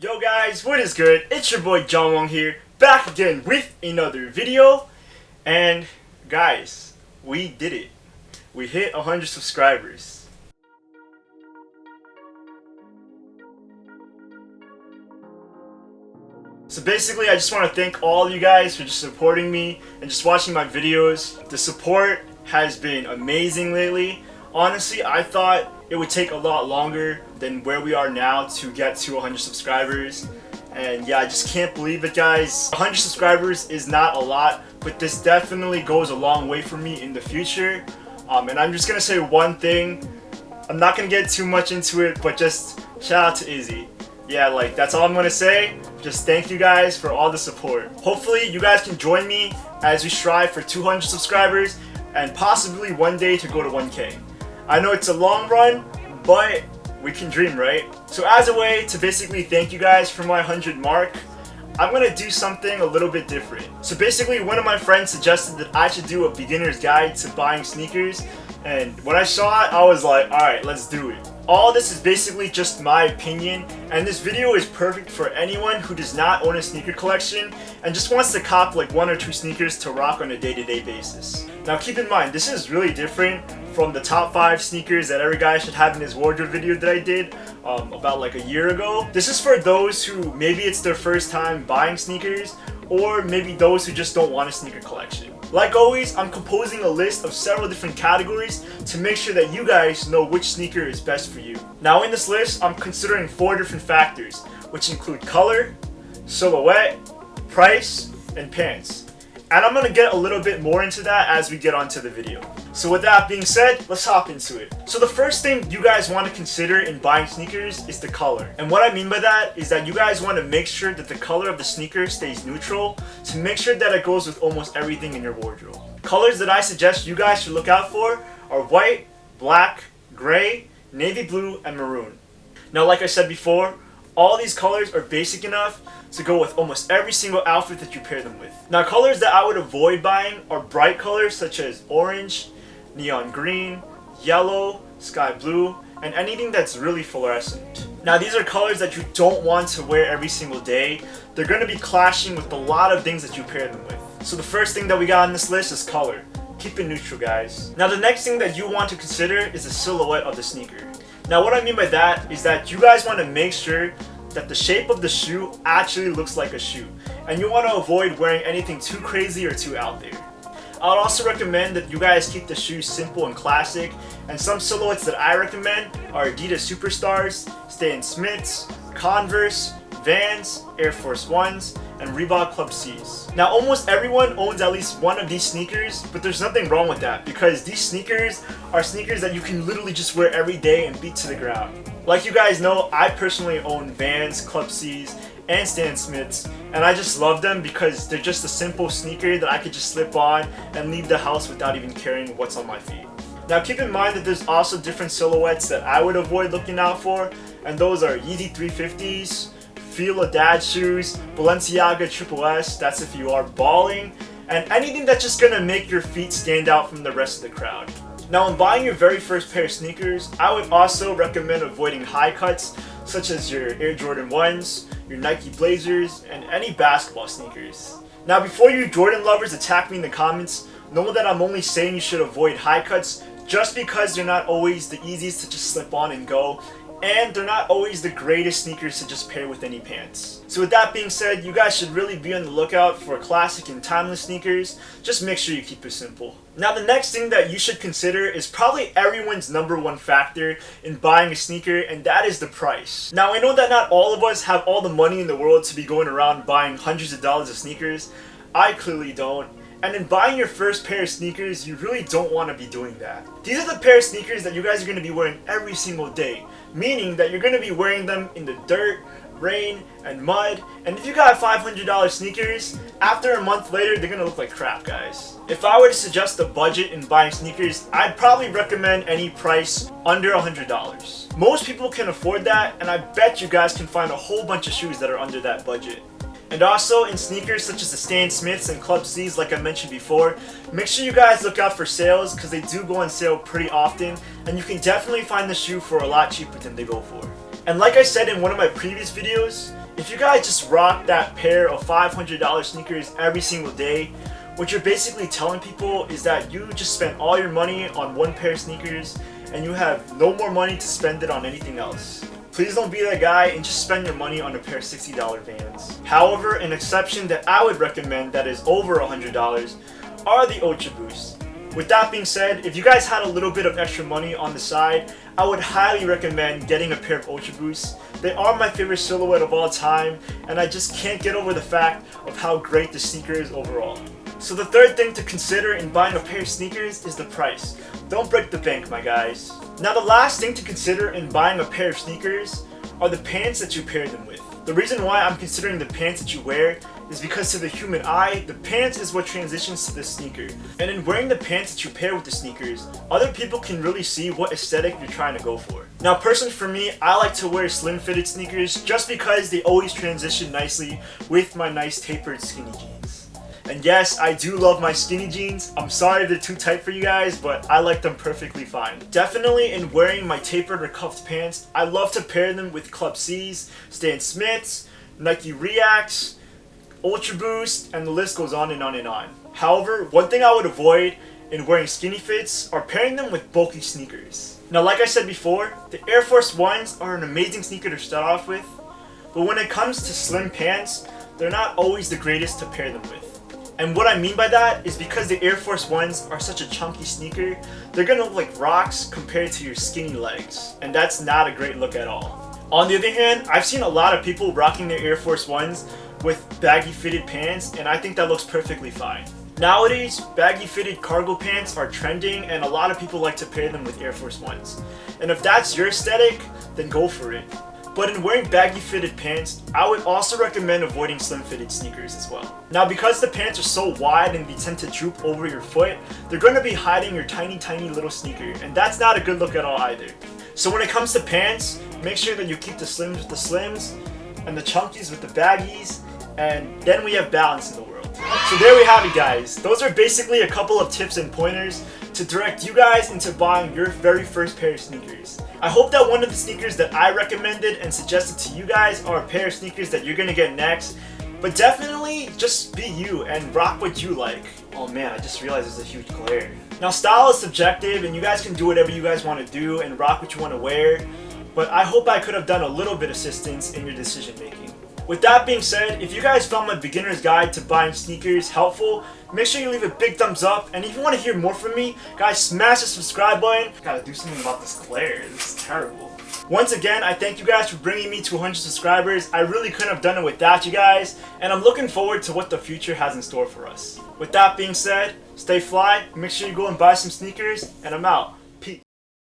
Yo guys, what is good? It's your boy John Wong here, back again with another video. And guys, we did it. We hit 100 subscribers. So basically, I just want to thank all you guys for just supporting me and just watching my videos. The support has been amazing lately. Honestly, I thought it would take a lot longer than where we are now to get to 100 subscribers. And yeah, I just can't believe it, guys. 100 subscribers is not a lot, but this definitely goes a long way for me in the future. And I'm just gonna say one thing. I'm not gonna get too much into it, but just shout out to Izzy. Yeah, like, that's all I'm gonna say. Just thank you guys for all the support. Hopefully you guys can join me as we strive for 200 subscribers and possibly one day to go to 1K. I know it's a long run, but we can dream, right? So as a way to basically thank you guys for my 100 mark, I'm gonna do something a little bit different. So basically, one of my friends suggested that I should do a beginner's guide to buying sneakers, and when I saw it, I was like, alright, let's do it. All this is basically just my opinion, and this video is perfect for anyone who does not own a sneaker collection and just wants to cop like 1 or 2 sneakers to rock on a day-to-day basis. Now keep in mind, this is really different from the top 5 sneakers that every guy should have in his wardrobe video that I did about like a year ago. This is for those who maybe it's their first time buying sneakers, or maybe those who just don't want a sneaker collection. Like always, I'm composing a list of several different categories to make sure that you guys know which sneaker is best for you. Now in this list, I'm considering 4 different factors, which include color, silhouette, price, and pants. And I'm gonna get a little bit more into that as we get onto the video. So with that being said, let's hop into it. So the first thing you guys want to consider in buying sneakers is the color. And what I mean by that is that you guys want to make sure that the color of the sneaker stays neutral to make sure that it goes with almost everything in your wardrobe. Colors that I suggest you guys should look out for are white, black, gray, navy blue, and maroon. Now like I said before, all these colors are basic enough to go with almost every single outfit that you pair them with. Now colors that I would avoid buying are bright colors such as orange, neon green, yellow, sky blue, and anything that's really fluorescent. Now these are colors that you don't want to wear every single day. They're going to be clashing with a lot of things that you pair them with. So the first thing that we got on this list is color. Keep it neutral, guys. Now the next thing that you want to consider is the silhouette of the sneaker. Now what I mean by that is that you guys want to make sure that the shape of the shoe actually looks like a shoe, and you want to avoid wearing anything too crazy or too out there. I would also recommend that you guys keep the shoes simple and classic, and some silhouettes that I recommend are Adidas Superstars, Stan Smiths, Converse, Vans, Air Force Ones, and Reebok Club C's. Now almost everyone owns at least one of these sneakers, but there's nothing wrong with that because these sneakers are sneakers that you can literally just wear every day and beat to the ground. Like you guys know, I personally own Vans, Club C's, and Stan Smiths, and I just love them because they're just a simple sneaker that I could just slip on and leave the house without even caring what's on my feet. Now keep in mind that there's also different silhouettes that I would avoid looking out for, and those are Yeezy 350s, Fila dad shoes, Balenciaga Triple S, that's if you are balling, and anything that's just gonna make your feet stand out from the rest of the crowd. Now when buying your very first pair of sneakers, I would also recommend avoiding high cuts such as your Air Jordan 1s, your Nike Blazers, and any basketball sneakers. Now before you Jordan lovers attack me in the comments, know that I'm only saying you should avoid high cuts just because they're not always the easiest to just slip on and go, and they're not always the greatest sneakers to just pair with any pants. So with that being said, you guys should really be on the lookout for classic and timeless sneakers. Just make sure you keep it simple. Now the next thing that you should consider is probably everyone's #1 factor in buying a sneaker, and that is the price. Now I know that not all of us have all the money in the world to be going around buying hundreds of dollars of sneakers. I clearly don't. And in buying your first pair of sneakers, you really don't want to be doing that. These are the pair of sneakers that you guys are going to be wearing every single day, meaning that you're going to be wearing them in the dirt, rain, and mud, and if you got $500 sneakers, after a month later, they're going to look like crap, guys. If I were to suggest a budget in buying sneakers, I'd probably recommend any price under $100. Most people can afford that, and I bet you guys can find a whole bunch of shoes that are under that budget. And also in sneakers such as the Stan Smiths and Club C's, like I mentioned before, make sure you guys look out for sales because they do go on sale pretty often, and you can definitely find the shoe for a lot cheaper than they go for. And like I said in one of my previous videos, if you guys just rock that pair of $500 sneakers every single day, what you're basically telling people is that you just spent all your money on one pair of sneakers and you have no more money to spend it on anything else. Please don't be that guy and just spend your money on a pair of $60 Vans. However, an exception that I would recommend that is over $100 are the Ultra Boosts. With that being said, if you guys had a little bit of extra money on the side, I would highly recommend getting a pair of Ultra Boosts. They are my favorite silhouette of all time, and I just can't get over the fact of how great the sneaker is overall. So the third thing to consider in buying a pair of sneakers is the price. Don't break the bank, my guys. Now the last thing to consider in buying a pair of sneakers are the pants that you pair them with. The reason why I'm considering the pants that you wear is because to the human eye, the pants is what transitions to the sneaker. And in wearing the pants that you pair with the sneakers, other people can really see what aesthetic you're trying to go for. Now personally for me, I like to wear slim fitted sneakers just because they always transition nicely with my nice tapered skinny jeans. And yes, I do love my skinny jeans. I'm sorry if they're too tight for you guys, but I like them perfectly fine. Definitely in wearing my tapered or cuffed pants, I love to pair them with Club C's, Stan Smiths, Nike Reacts, Ultra Boost, and the list goes on and on and on. However, one thing I would avoid in wearing skinny fits are pairing them with bulky sneakers. Now like I said before, the Air Force Ones are an amazing sneaker to start off with, but when it comes to slim pants, they're not always the greatest to pair them with. And what I mean by that is because the Air Force Ones are such a chunky sneaker, they're gonna look like rocks compared to your skinny legs. And that's not a great look at all. On the other hand, I've seen a lot of people rocking their Air Force Ones with baggy fitted pants, and I think that looks perfectly fine. Nowadays, baggy fitted cargo pants are trending and a lot of people like to pair them with Air Force Ones. And if that's your aesthetic, then go for it. But in wearing baggy fitted pants, I would also recommend avoiding slim fitted sneakers as well. Now because the pants are so wide and they tend to droop over your foot, they're going to be hiding your tiny little sneaker, and that's not a good look at all either. So when it comes to pants, make sure that you keep the slims with the slims and the chunkies with the baggies, and then we have balance in the world. So there we have it guys. Those are basically a couple of tips and pointers to direct you guys into buying your very first pair of sneakers. I hope that one of the sneakers that I recommended and suggested to you guys are a pair of sneakers that you're gonna get next. But definitely just be you and rock what you like. Oh man, I just realized there's a huge glare. Now style is subjective and you guys can do whatever you guys want to do and rock what you want to wear. But I hope I could have done a little bit of assistance in your decision making. With that being said, if you guys found my beginner's guide to buying sneakers helpful, make sure you leave a big thumbs up. And if you want to hear more from me, guys, smash the subscribe button. Gotta do something about this glare. This is terrible. Once again, I thank you guys for bringing me to 100 subscribers. I really couldn't have done it without you guys. And I'm looking forward to what the future has in store for us. With that being said, stay fly, make sure you go and buy some sneakers, and I'm out.